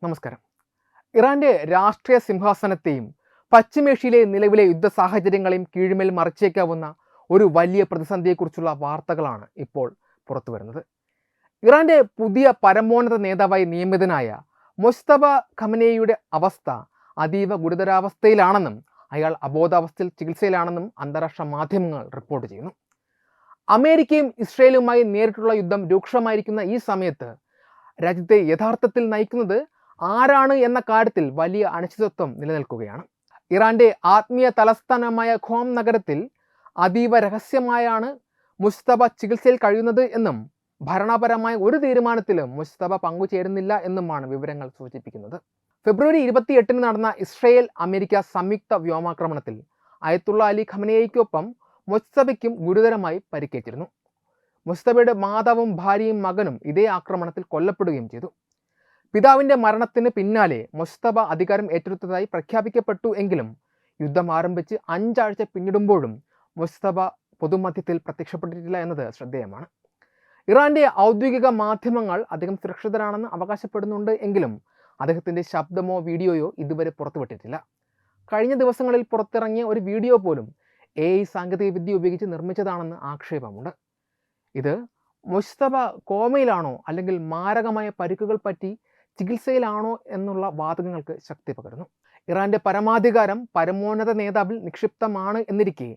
നമസ്കാരം. ഇറാന്റെ രാഷ്ട്രീയ സിംഹാസനത്തെയും പശ്ചിമേഷ്യയിലെ നിലവിലെ യുദ്ധ സാഹചര്യങ്ങളെയും കീഴ്മേൽ മറിച്ചേക്കാവുന്ന ഒരു വലിയ പ്രതിസന്ധിയെക്കുറിച്ചുള്ള വാർത്തകളാണ് ഇപ്പോൾ പുറത്തു വരുന്നത്. ഇറാന്റെ പുതിയ പരമോന്നത നേതാവായി നിയമിതനായ മുസ്തഫ ഖമനേയിയുടെ അവസ്ഥ അതീവ ഗുരുതരാവസ്ഥയിലാണെന്നും അയാൾ അബോധാവസ്ഥയിൽ ചികിത്സയിലാണെന്നും അന്താരാഷ്ട്ര മാധ്യമങ്ങൾ റിപ്പോർട്ട് ചെയ്യുന്നു. അമേരിക്കയും ഇസ്രയേലുമായി നേരിട്ടുള്ള യുദ്ധം രൂക്ഷമായിരിക്കുന്ന ഈ സമയത്ത് രാജ്യത്തെ യഥാർത്ഥത്തിൽ നയിക്കുന്നത് ആരാണ് എന്ന കാര്യത്തിൽ വലിയ അനിശ്ചിതത്വം നിലനിൽക്കുകയാണ്. ഇറാന്റെ ആത്മീയ തലസ്ഥാനമായ ഖോം നഗരത്തിൽ അതീവ രഹസ്യമായാണ് മുസ്തഫ ചികിത്സയിൽ കഴിയുന്നത് എന്നും ഭരണപരമായ ഒരു തീരുമാനത്തിലും മുസ്തഫ പങ്കുചേരുന്നില്ല എന്നുമാണ് വിവരങ്ങൾ സൂചിപ്പിക്കുന്നത്. ഫെബ്രുവരി 28 നടന്ന ഇസ്രയേൽ അമേരിക്ക സംയുക്ത വ്യോമാക്രമണത്തിൽ അയത്തുള്ള അലി ഖമനേയിക്കൊപ്പം മുസ്തഫയ്ക്കും ഗുരുതരമായി പരിക്കേറ്റിരുന്നു. മുസ്തഫയുടെ മാതാവും ഭാര്യയും മകനും ഇതേ ആക്രമണത്തിൽ കൊല്ലപ്പെടുകയും ചെയ്തു. പിതാവിൻ്റെ മരണത്തിന് പിന്നാലെ മുസ്തഫ അധികാരം ഏറ്റെടുത്തതായി പ്രഖ്യാപിക്കപ്പെട്ടു എങ്കിലും യുദ്ധം ആരംഭിച്ച് 5 ആഴ്ച പിന്നിടുമ്പോഴും മുസ്തഫ പൊതുമധ്യത്തിൽ പ്രത്യക്ഷപ്പെട്ടിട്ടില്ല എന്നത് ശ്രദ്ധേയമാണ്. ഇറാന്റെ ഔദ്യോഗിക മാധ്യമങ്ങൾ അദ്ദേഹം സുരക്ഷിതരാണെന്ന് അവകാശപ്പെടുന്നുണ്ട് എങ്കിലും അദ്ദേഹത്തിൻ്റെ ശബ്ദമോ വീഡിയോയോ ഇതുവരെ പുറത്തുവിട്ടിട്ടില്ല. കഴിഞ്ഞ ദിവസങ്ങളിൽ പുറത്തിറങ്ങിയ ഒരു വീഡിയോ പോലും AI സാങ്കേതികവിദ്യ ഉപയോഗിച്ച് നിർമ്മിച്ചതാണെന്ന് ആക്ഷേപമുണ്ട്. ഇത് മുസ്തഫ കോമയിലാണോ അല്ലെങ്കിൽ മാരകമായ പരിക്കുകൾ പറ്റി ചികിത്സയിലാണോ എന്നുള്ള വാദങ്ങൾക്ക് ശക്തി പകരുന്നു. ഇറാന്റെ പരമാധികാരം പരമോന്നത നേതാവിൽ നിക്ഷിപ്തമാണ് എന്നിരിക്കെ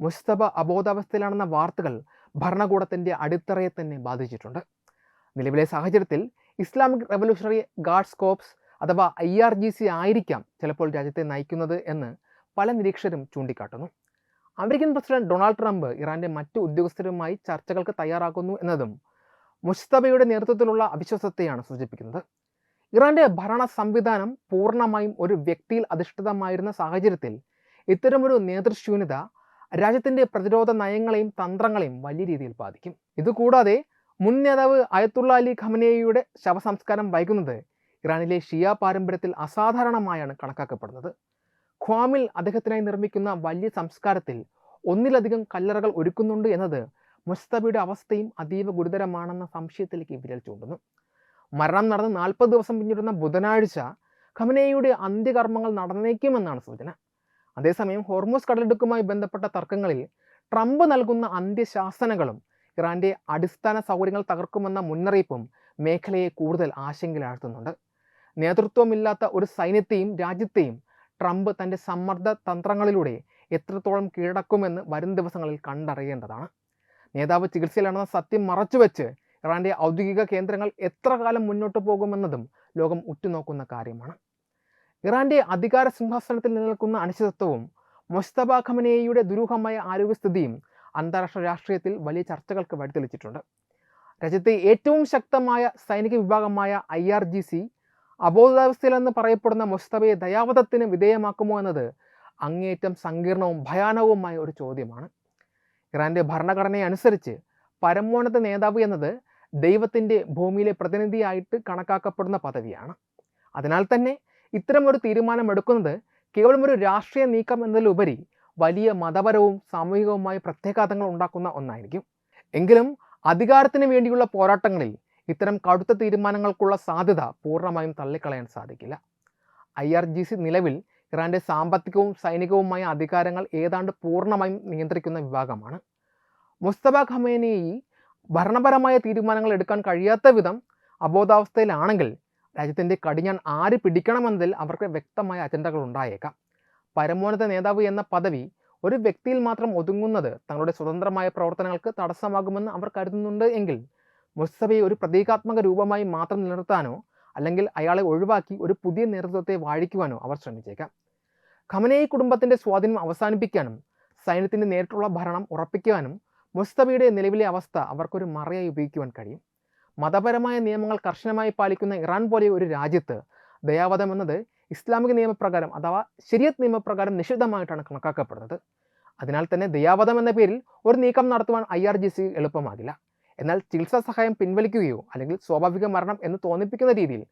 മുസ്തഫ അബോധാവസ്ഥയിലാണെന്ന വാർത്തകൾ ഭരണകൂടത്തിൻ്റെ അടിത്തറയെ തന്നെ ബാധിച്ചിട്ടുണ്ട്. നിലവിലെ സാഹചര്യത്തിൽ ഇസ്ലാമിക് റവല്യൂഷണറി ഗാർഡ്സ് കോർപ്സ് അഥവാ IRGC ആയിരിക്കാം ചിലപ്പോൾ രാജ്യത്തെ നയിക്കുന്നത് എന്ന് പല നിരീക്ഷകരും ചൂണ്ടിക്കാട്ടുന്നു. അമേരിക്കൻ പ്രസിഡന്റ് ഡൊണാൾഡ് ട്രംപ് ഇറാന്റെ മറ്റു ഉദ്യോഗസ്ഥരുമായി ചർച്ചകൾക്ക് തയ്യാറാക്കുന്നു എന്നതും മുസ്തഫയുടെ നേതൃത്വത്തിലുള്ള അവിശ്വാസത്തെയാണ് സൂചിപ്പിക്കുന്നത്. ഇറാന്റെ ഭരണ സംവിധാനം പൂർണ്ണമായും ഒരു വ്യക്തിയിൽ അധിഷ്ഠിതമായിരുന്ന സാഹചര്യത്തിൽ ഇത്തരമൊരു നേതൃശൂന്യത രാജ്യത്തിൻ്റെ പ്രതിരോധ നയങ്ങളെയും തന്ത്രങ്ങളെയും വലിയ രീതിയിൽ ബാധിക്കും. ഇതുകൂടാതെ മുൻ നേതാവ് അയത്തുള്ള അലി ഖമനേയിയുടെ ശവസംസ്കാരം വൈകുന്നത് ഇറാനിലെ ഷിയ പാരമ്പര്യത്തിൽ അസാധാരണമായാണ് കണക്കാക്കപ്പെടുന്നത്. ഖ്വാമിൽ അദ്ദേഹത്തിനായി നിർമ്മിക്കുന്ന വലിയ സംസ്കാരത്തിൽ ഒന്നിലധികം കല്ലറകൾ ഒരുക്കുന്നുണ്ട് എന്നത് മുസ്തഫയുടെ അവസ്ഥയും അതീവ ഗുരുതരമാണെന്ന സംശയത്തിലേക്ക് വിരൽ ചൂണ്ടുന്നു. മരണം നടന്ന് 40 ദിവസം പിന്നിടുന്ന ബുധനാഴ്ച ഖമനേയിയുടെ അന്ത്യകർമ്മങ്ങൾ നടന്നേക്കുമെന്നാണ് സൂചന. അതേസമയം ഹോർമൂസ് കടലിടുക്കുമായി ബന്ധപ്പെട്ട തർക്കങ്ങളിൽ ട്രംപ് നൽകുന്ന അന്ത്യശാസനകളും ഇറാന്റെ അടിസ്ഥാന സൗകര്യങ്ങൾ തകർക്കുമെന്ന മുന്നറിയിപ്പും മേഖലയെ കൂടുതൽ ആശങ്കയിലാഴ്ത്തുന്നുണ്ട്. നേതൃത്വമില്ലാത്ത ഒരു സൈന്യത്തെയും രാജ്യത്തെയും ട്രംപ് തൻ്റെ സമ്മർദ്ദ തന്ത്രങ്ങളിലൂടെ എത്രത്തോളം കീഴടക്കുമെന്ന് വരും ദിവസങ്ങളിൽ കണ്ടറിയേണ്ടതാണ്. നേതാവ് ചികിത്സയിലാണെന്ന സത്യം മറച്ചുവെച്ച് ഇറാന്റെ ഔദ്യോഗിക കേന്ദ്രങ്ങൾ എത്ര കാലം മുന്നോട്ട് പോകുമെന്നതും ലോകം ഉറ്റുനോക്കുന്ന കാര്യമാണ്. ഇറാന്റെ അധികാര സിംഹാസനത്തിൽ നിലനിൽക്കുന്ന അനിശ്ചിതത്വവും മുസ്തഫ ഖമനേയിയുടെ ദുരൂഹമായ ആരോഗ്യസ്ഥിതിയും അന്താരാഷ്ട്ര രാഷ്ട്രീയത്തിൽ വലിയ ചർച്ചകൾക്ക് വഴിതെളിച്ചിട്ടുണ്ട്. രാജ്യത്തെ ഏറ്റവും ശക്തമായ സൈനിക വിഭാഗമായ IRGC അബോധാവസ്ഥയിലെന്ന് പറയപ്പെടുന്ന മുസ്തഫയെ ദയാവധത്തിന് വിധേയമാക്കുമോ എന്നത് അങ്ങേയറ്റം സങ്കീർണവും ഭയാനകവുമായ ഒരു ചോദ്യമാണ്. ഇറാന്റെ ഭരണഘടനയെ അനുസരിച്ച് പരമോന്നത നേതാവ് എന്നത് ദൈവത്തിൻ്റെ ഭൂമിയിലെ പ്രതിനിധിയായിട്ട് കണക്കാക്കപ്പെടുന്ന പദവിയാണ്. അതിനാൽ തന്നെ ഇത്തരം ഒരു തീരുമാനമെടുക്കുന്നത് കേവലം ഒരു രാഷ്ട്രീയ നീക്കം എന്നതിലുപരി വലിയ മതപരവും സാമൂഹികവുമായ പ്രത്യാഘാതങ്ങൾ ഉണ്ടാക്കുന്ന ഒന്നായിരിക്കും. എങ്കിലും അധികാരത്തിന് വേണ്ടിയുള്ള പോരാട്ടങ്ങളിൽ ഇത്തരം കടുത്ത തീരുമാനങ്ങൾക്കുള്ള സാധ്യത പൂർണ്ണമായും തള്ളിക്കളയാൻ സാധിക്കില്ല. IRGC നിലവിൽ ഇറാന്റെ സാമ്പത്തികവും സൈനികവുമായ അധികാരങ്ങൾ ഏതാണ്ട് പൂർണ്ണമായും നിയന്ത്രിക്കുന്ന വിഭാഗമാണ്. മുസ്തഫ ഖമനേയി ഭരണപരമായ തീരുമാനങ്ങൾ എടുക്കാൻ കഴിയാത്ത വിധം അബോധാവസ്ഥയിലാണെങ്കിൽ രാജ്യത്തിൻ്റെ കടിഞ്ഞാൺ ആര് പിടിക്കണമെന്നതിൽ അവർക്ക് വ്യക്തമായ അജണ്ടകൾ ഉണ്ടായേക്കാം. പരമോന്നത നേതാവ് എന്ന പദവി ഒരു വ്യക്തിയിൽ മാത്രം ഒതുങ്ങുന്നത് തങ്ങളുടെ സ്വതന്ത്രമായ പ്രവർത്തനങ്ങൾക്ക് തടസ്സമാകുമെന്ന് അവർ കരുതുന്നുണ്ട് എങ്കിൽ മുസ്തഫയെ ഒരു പ്രതീകാത്മക രൂപമായി മാത്രം നിലനിർത്താനോ അല്ലെങ്കിൽ അയാളെ ഒഴിവാക്കി ഒരു പുതിയ നേതൃത്വത്തെ വാഴിക്കുവാനോ അവർ ശ്രമിച്ചേക്കാം. ഖമനേയി കുടുംബത്തിൻ്റെ സ്വാധീനം അവസാനിപ്പിക്കാനും സൈന്യത്തിൻ്റെ നേരിട്ടുള്ള ഭരണം ഉറപ്പിക്കുവാനും മുസ്തഫയുടെ നിലവിലെ അവസ്ഥ അവർക്കൊരു മറയായി ഉപയോഗിക്കുവാൻ കഴിയും. മതപരമായ നിയമങ്ങൾ കർശനമായി പാലിക്കുന്ന ഇറാൻ പോലെ ഒരു രാജ്യത്ത് ദയാവധം എന്നത് ഇസ്ലാമിക നിയമപ്രകാരം അഥവാ ശരിയത്ത് നിയമപ്രകാരം നിഷിദ്ധമായിട്ടാണ് കണക്കാക്കപ്പെടുന്നത്. അതിനാൽ തന്നെ ദയാവധം എന്ന പേരിൽ ഒരു നീക്കം നടത്തുവാൻ IRGC എളുപ്പമാകില്ല. എന്നാൽ ചികിത്സാ സഹായം പിൻവലിക്കുകയോ അല്ലെങ്കിൽ സ്വാഭാവിക മരണം എന്ന് തോന്നിപ്പിക്കുന്ന രീതിയിൽ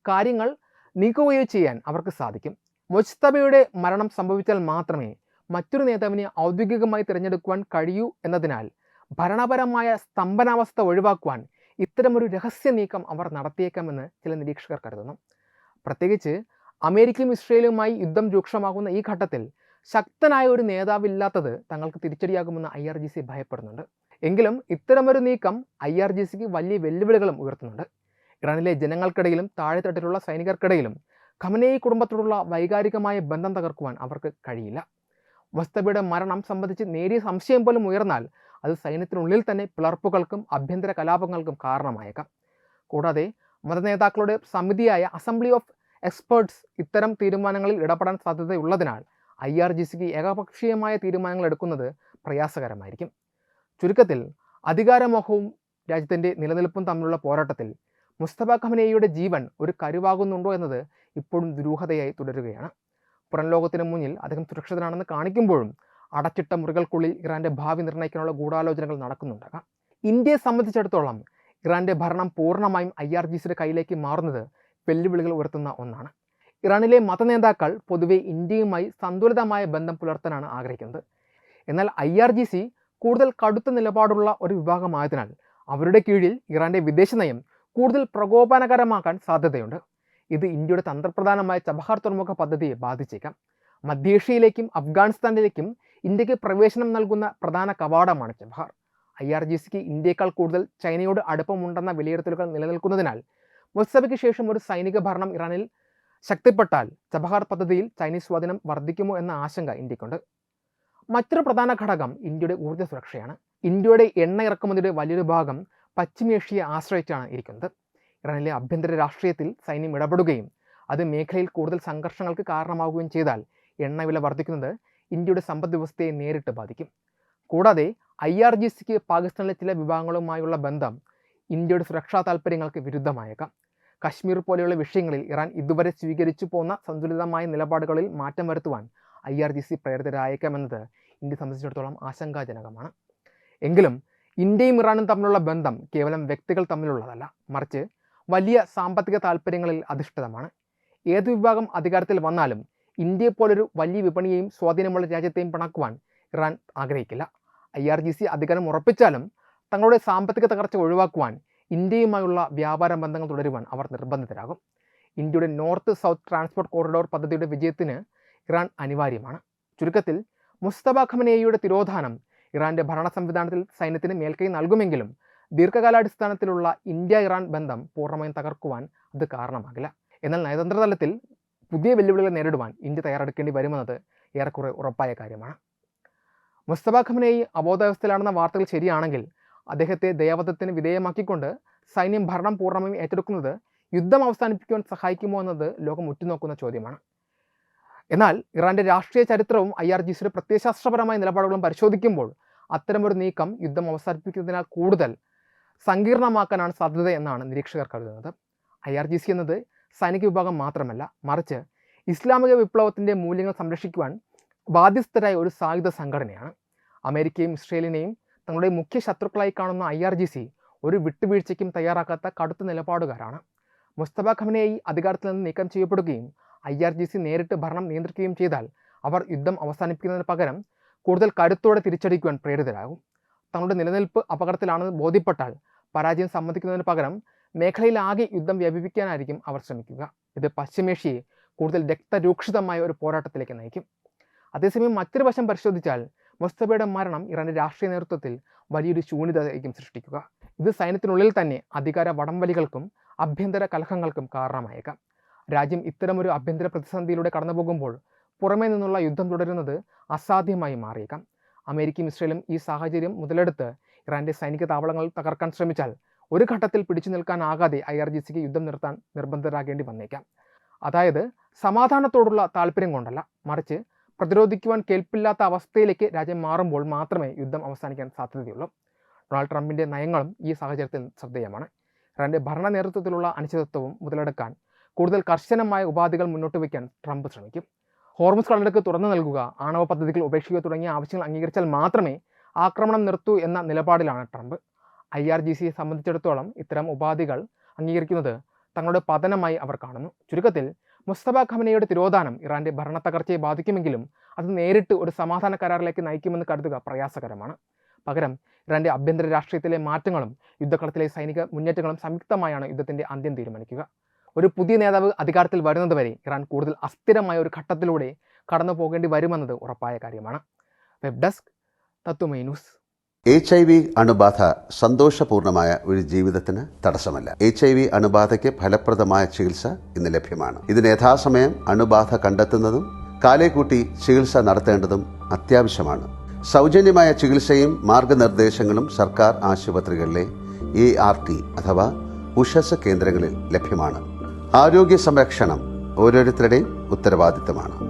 കാര്യങ്ങൾ നീക്കുകയോ ചെയ്യാൻ അവർക്ക് സാധിക്കും. മുസ്തഫയുടെ മരണം സംഭവിച്ചാൽ മാത്രമേ മറ്റൊരു നേതാവിനെ ഔദ്യോഗികമായി തിരഞ്ഞെടുക്കുവാൻ കഴിയൂ എന്നതിനാൽ ഭരണപരമായ സ്തംഭനാവസ്ഥ ഒഴിവാക്കുവാൻ ഇത്തരമൊരു രഹസ്യ നീക്കം അവർ നടത്തിയേക്കാമെന്ന് ചില നിരീക്ഷകർ കരുതുന്നു. പ്രത്യേകിച്ച് അമേരിക്കയും ഇസ്രയേലുമായി യുദ്ധം രൂക്ഷമാകുന്ന ഈ ഘട്ടത്തിൽ ശക്തനായ ഒരു നേതാവില്ലാത്തത് തങ്ങൾക്ക് തിരിച്ചടിയാകുമെന്ന് IRGC ഭയപ്പെടുന്നുണ്ട്. എങ്കിലും ഇത്തരമൊരു നീക്കം IRGCക്ക് വലിയ വെല്ലുവിളികളും ഉയർത്തുന്നുണ്ട്. ഇറാനിലെ ജനങ്ങൾക്കിടയിലും താഴെത്തട്ടിലുള്ള സൈനികർക്കിടയിലും ഖമനേയി കുടുംബത്തോടുള്ള വൈകാരികമായ ബന്ധം തകർക്കുവാൻ അവർക്ക് കഴിയില്ല. മുസ്തഫയുടെ മരണം സംബന്ധിച്ച് നേരിയ സംശയം പോലും ഉയർന്നാൽ അത് സൈന്യത്തിനുള്ളിൽ തന്നെ പിളർപ്പുകൾക്കും ആഭ്യന്തര കലാപങ്ങൾക്കും കാരണമായേക്കാം. കൂടാതെ മതനേതാക്കളുടെ സമിതിയായ അസംബ്ലി ഓഫ് എക്സ്പേർട്സ് ഇത്തരം തീരുമാനങ്ങളിൽ ഇടപെടാൻ സാധ്യതയുള്ളതിനാൽ IRGCക്ക് ഏകപക്ഷീയമായ തീരുമാനങ്ങൾ എടുക്കുന്നത് പ്രയാസകരമായിരിക്കും. ചുരുക്കത്തിൽ അധികാരമോഹവും രാജ്യത്തിൻ്റെ നിലനിൽപ്പും തമ്മിലുള്ള പോരാട്ടത്തിൽ മുസ്തഫ ഖമനേയിയുടെ ജീവൻ ഒരു കരുവാകുന്നുണ്ടോ എന്നത് ഇപ്പോഴും ദുരൂഹതയായി തുടരുകയാണ്. പുറം ലോകത്തിന് മുന്നിൽ അദ്ദേഹം സുരക്ഷിതനാണെന്ന് കാണിക്കുമ്പോഴും അടച്ചിട്ട മുറികൾക്കുള്ളിൽ ഇറാൻ്റെ ഭാവി നിർണ്ണയിക്കാനുള്ള ഗൂഢാലോചനകൾ നടക്കുന്നുണ്ടാകാം. ഇന്ത്യയെ സംബന്ധിച്ചിടത്തോളം ഇറാൻ്റെ ഭരണം പൂർണ്ണമായും IRGCയുടെ കയ്യിലേക്ക് മാറുന്നത് വെല്ലുവിളികൾ ഉയർത്തുന്ന ഒന്നാണ്. ഇറാനിലെ മതനേതാക്കൾ പൊതുവെ ഇന്ത്യയുമായി സന്തുലിതമായ ബന്ധം പുലർത്താനാണ് ആഗ്രഹിക്കുന്നത്. എന്നാൽ IRGC കൂടുതൽ കടുത്ത നിലപാടുള്ള ഒരു വിഭാഗമായതിനാൽ അവരുടെ കീഴിൽ ഇറാൻ്റെ വിദേശ നയം കൂടുതൽ പ്രകോപനകരമാക്കാൻ സാധ്യതയുണ്ട്. ഇത് ഇന്ത്യയുടെ തന്ത്രപ്രധാനമായ ചബഹാർ തുറമുഖ പദ്ധതിയെ ബാധിച്ചേക്കാം. മധ്യേഷ്യയിലേക്കും അഫ്ഗാനിസ്ഥാനിലേക്കും ഇന്ത്യക്ക് പ്രവേശനം നൽകുന്ന പ്രധാന കവാടമാണ് ചബഹാർ. IRGCക്ക് ഇന്ത്യയേക്കാൾ കൂടുതൽ ചൈനയോട് അടുപ്പമുണ്ടെന്ന വിലയിരുത്തലുകൾ നിലനിൽക്കുന്നതിനാൽ മുസ്തഫയ്ക്ക് ശേഷം ഒരു സൈനിക ഭരണം ഇറാനിൽ ശക്തിപ്പെട്ടാൽ ചബഹാർ പദ്ധതിയിൽ ചൈനീസ് സ്വാധീനം വർദ്ധിക്കുമോ എന്ന ആശങ്ക ഇന്ത്യക്കുണ്ട്. മറ്റൊരു പ്രധാന ഘടകം ഇന്ത്യയുടെ ഊർജ്ജ സുരക്ഷയാണ്. ഇന്ത്യയുടെ എണ്ണ ഇറക്കുമതിയുടെ വലിയൊരു ഭാഗം പശ്ചിമേഷ്യയെ ആശ്രയിച്ചാണ് ഇരിക്കുന്നത്. ഇറാനിലെ ആഭ്യന്തര രാഷ്ട്രീയത്തിൽ സൈന്യം ഇടപെടുകയും അത് മേഖലയിൽ കൂടുതൽ സംഘർഷങ്ങൾക്ക് കാരണമാവുകയും ചെയ്താൽ എണ്ണവില വർദ്ധിക്കുന്നത് ഇന്ത്യയുടെ സമ്പദ് വ്യവസ്ഥയെ നേരിട്ട് ബാധിക്കും. കൂടാതെ IRGCക്ക് പാകിസ്ഥാനിലെ ചില വിഭാഗങ്ങളുമായുള്ള ബന്ധം ഇന്ത്യയുടെ സുരക്ഷാ താൽപ്പര്യങ്ങൾക്ക് വിരുദ്ധമായേക്കാം. കശ്മീർ പോലെയുള്ള വിഷയങ്ങളിൽ ഇറാൻ ഇതുവരെ സ്വീകരിച്ചു പോന്ന സന്തുലിതമായ നിലപാടുകളിൽ മാറ്റം വരുത്തുവാൻ IRGC പ്രേരിതരായേക്കാമെന്നത് ഇന്ത്യയെ സംബന്ധിച്ചിടത്തോളം ആശങ്കാജനകമാണ്. എങ്കിലും ഇന്ത്യയും ഇറാനും തമ്മിലുള്ള ബന്ധം കേവലം വ്യക്തികൾ തമ്മിലുള്ളതല്ല, മറിച്ച് വലിയ സാമ്പത്തിക താൽപ്പര്യങ്ങളിൽ അധിഷ്ഠിതമാണ്. ഏത് വിഭാഗം അധികാരത്തിൽ വന്നാലും ഇന്ത്യയെ പോലൊരു വലിയ വിപണിയെയും സ്വാധീനമുള്ള രാജ്യത്തെയും പിണക്കുവാൻ ഇറാൻ ആഗ്രഹിക്കില്ല. IRGC അധികാരം ഉറപ്പിച്ചാലും തങ്ങളുടെ സാമ്പത്തിക തകർച്ച ഒഴിവാക്കുവാൻ ഇന്ത്യയുമായുള്ള വ്യാപാര ബന്ധങ്ങൾ തുടരുവാൻ അവർ നിർബന്ധിതരാകും. ഇന്ത്യയുടെ നോർത്ത് സൗത്ത് ട്രാൻസ്പോർട്ട് കോറിഡോർ പദ്ധതിയുടെ വിജയത്തിന് ഇറാൻ അനിവാര്യമാണ്. ചുരുക്കത്തിൽ മുസ്തഫ ഖമനേയിയുടെ തിരോധാനം ഇറാൻ്റെ ഭരണ സംവിധാനത്തിൽ സൈന്യത്തിന് മേൽക്കൈ നൽകുമെങ്കിലും ദീർഘകാലാടിസ്ഥാനത്തിലുള്ള ഇന്ത്യ-ഇറാൻ ബന്ധം പൂർണ്ണമായും തകർക്കുവാൻ അത് കാരണമാകില്ല. എന്നാൽ നയതന്ത്ര തലത്തിൽ പുതിയ വെല്ലുവിളികൾ നേരിടുവാൻ ഇന്ത്യ തയ്യാറെടുക്കേണ്ടി വരുമെന്നത് ഏറെക്കുറെ ഉറപ്പായ കാര്യമാണ്. മുസ്തഫ ഖമനേയി അബോധാവസ്ഥയിലാണെന്ന വാർത്തകൾ ശരിയാണെങ്കിൽ അദ്ദേഹത്തെ ദയാവധത്തിന് വിധേയമാക്കിക്കൊണ്ട് സൈന്യം ഭരണം പൂർണ്ണമായും ഏറ്റെടുക്കുന്നത് യുദ്ധം അവസാനിപ്പിക്കുവാൻ സഹായിക്കുമോ എന്നത് ലോകം ഉറ്റുനോക്കുന്ന ചോദ്യമാണ്. എന്നാൽ ഇറാൻ്റെ രാഷ്ട്രീയ ചരിത്രവും IRGCയുടെ പ്രത്യയശാസ്ത്രപരമായ നിലപാടുകളും പരിശോധിക്കുമ്പോൾ അത്തരമൊരു നീക്കം യുദ്ധം അവസാനിപ്പിക്കുന്നതിനാൽ കൂടുതൽ സങ്കീർണമാക്കാനാണ് സാധ്യത എന്നാണ് നിരീക്ഷകർ കരുതുന്നത്. IRGC എന്നത് സൈനിക വിഭാഗം മാത്രമല്ല, മറിച്ച് ഇസ്ലാമിക വിപ്ലവത്തിൻ്റെ മൂല്യങ്ങൾ സംരക്ഷിക്കുവാൻ ബാധ്യസ്ഥരായ ഒരു സായുധ സംഘടനയാണ്. അമേരിക്കയും ഇസ്രയേലിനെയും തങ്ങളുടെ മുഖ്യ ശത്രുക്കളായി കാണുന്ന IRGC ഒരു വിട്ടുവീഴ്ചയ്ക്കും തയ്യാറാക്കാത്ത കടുത്ത നിലപാടുകാരാണ്. മുസ്തഫ ഖമനേയി അധികാരത്തിൽ നിന്ന് നീക്കം ചെയ്യപ്പെടുകയും IRGC നേരിട്ട് ഭരണം നിയന്ത്രിക്കുകയും ചെയ്താൽ അവർ യുദ്ധം അവസാനിപ്പിക്കുന്നതിന് പകരം കൂടുതൽ കരുത്തോടെ തിരിച്ചടിക്കുവാൻ പ്രേരിതരാകും. തങ്ങളുടെ നിലനിൽപ്പ് അപകടത്തിലാണെന്ന് ബോധ്യപ്പെട്ടാൽ പരാജയം സമ്മതിക്കുന്നതിന് പകരം മേഖലയിലാകെ യുദ്ധം വ്യാപിപ്പിക്കാനായിരിക്കും അവർ ശ്രമിക്കുക. ഇത് പശ്ചിമേഷ്യയെ കൂടുതൽ രക്തരൂക്ഷിതമായ ഒരു പോരാട്ടത്തിലേക്ക് നയിക്കും. അതേസമയം മറ്റൊരു വശം പരിശോധിച്ചാൽ മുസ്തഫയുടെ മരണം ഇറാൻ്റെ രാഷ്ട്രീയ നേതൃത്വത്തിൽ വലിയൊരു ശൂന്യതയായിരിക്കും സൃഷ്ടിക്കുക. ഇത് സൈന്യത്തിനുള്ളിൽ തന്നെ അധികാര വടംവലികൾക്കും ആഭ്യന്തര കലഹങ്ങൾക്കും കാരണമായേക്കാം. രാജ്യം ഇത്തരമൊരു ആഭ്യന്തര പ്രതിസന്ധിയിലൂടെ കടന്നുപോകുമ്പോൾ പുറമേ നിന്നുള്ള യുദ്ധം തുടരുന്നത് അസാധ്യമായി മാറിയേക്കാം. അമേരിക്കയും ഇസ്രയേലും ഈ സാഹചര്യം മുതലെടുത്ത് ഇറാൻ്റെ സൈനിക താവളങ്ങൾ തകർക്കാൻ ശ്രമിച്ചാൽ ഒരു ഘട്ടത്തിൽ പിടിച്ചു നിൽക്കാനാകാതെ IRGCക്ക് യുദ്ധം നിർത്താൻ നിർബന്ധരാകേണ്ടി വന്നേക്കാം. അതായത് സമാധാനത്തോടുള്ള താല്പര്യം കൊണ്ടല്ല, മറിച്ച് പ്രതിരോധിക്കുവാൻ കേൾപ്പില്ലാത്ത അവസ്ഥയിലേക്ക് രാജ്യം മാറുമ്പോൾ മാത്രമേ യുദ്ധം അവസാനിക്കാൻ സാധ്യതയുള്ളൂ. ഡൊണാൾഡ് ട്രംപിൻ്റെ നയങ്ങളും ഈ സാഹചര്യത്തിൽ ശ്രദ്ധേയമാണ്. ഇറാൻ്റെ ഭരണ നേതൃത്വത്തിലുള്ള അനിശ്ചിതത്വവും മുതലെടുക്കാൻ കൂടുതൽ കർശനമായ ഉപാധികൾ മുന്നോട്ട് വയ്ക്കാൻ ട്രംപ് ശ്രമിക്കും. ഹോർമുസ് കടലിടുക്ക് തുറന്നു നൽകുക, ആണവ പദ്ധതികൾ ഉപേക്ഷിക്കുക തുടങ്ങിയ ആവശ്യങ്ങൾ അംഗീകരിച്ചാൽ മാത്രമേ ആക്രമണം നിർത്തൂ എന്ന നിലപാടിലാണ് ട്രംപ്. IRGCയെ സംബന്ധിച്ചിടത്തോളം ഇത്തരം ഉപാധികൾ അംഗീകരിക്കുന്നത് തങ്ങളുടെ പതനമായി അവർ കാണുന്നു. ചുരുക്കത്തിൽ മുസ്തഫ ഖമനേയിയുടെ തിരോധാനം ഇറാൻ്റെ ഭരണ തകർച്ചയെ ബാധിക്കുമെങ്കിലും അത് നേരിട്ട് ഒരു സമാധാന കരാറിലേക്ക് നയിക്കുമെന്ന് കരുതുക പ്രയാസകരമാണ്. പകരം ഇറാൻ്റെ ആഭ്യന്തര രാഷ്ട്രീയത്തിലെ മാറ്റങ്ങളും യുദ്ധക്കളത്തിലെ സൈനിക മുന്നേറ്റങ്ങളും സംയുക്തമായാണ് യുദ്ധത്തിൻ്റെ അന്ത്യം തീരുമാനിക്കുക. ഒരു പുതിയ നേതാവ് അധികാരത്തിൽ വരുന്നതുവരെ ഇറാൻ കൂടുതൽ അസ്ഥിരമായ ഒരു ഘട്ടത്തിലൂടെ കടന്നു പോകേണ്ടി വരുമെന്നത് ഉറപ്പായ കാര്യമാണ്. വെബ് ഡെസ്ക് തത്വമൈ ന്യൂസ്. HIV അണുബാധ സന്തോഷപൂർണമായ ഒരു ജീവിതത്തിന് തടസ്സമല്ല. HIV അണുബാധയ്ക്ക് ഫലപ്രദമായ ചികിത്സ ഇന്ന് ലഭ്യമാണ്. ഇതിന് യഥാസമയം അണുബാധ കണ്ടെത്തുന്നതും കാലേക്കൂട്ടി ചികിത്സ നടത്തേണ്ടതും അത്യാവശ്യമാണ്. സൗജന്യമായ ചികിത്സയും മാർഗനിർദ്ദേശങ്ങളും സർക്കാർ ആശുപത്രികളിലെ ART അഥവാ ഉഷസ് കേന്ദ്രങ്ങളിൽ ലഭ്യമാണ്. ആരോഗ്യ സംരക്ഷണം ഓരോരുത്തരുടെയും ഉത്തരവാദിത്തമാണ്.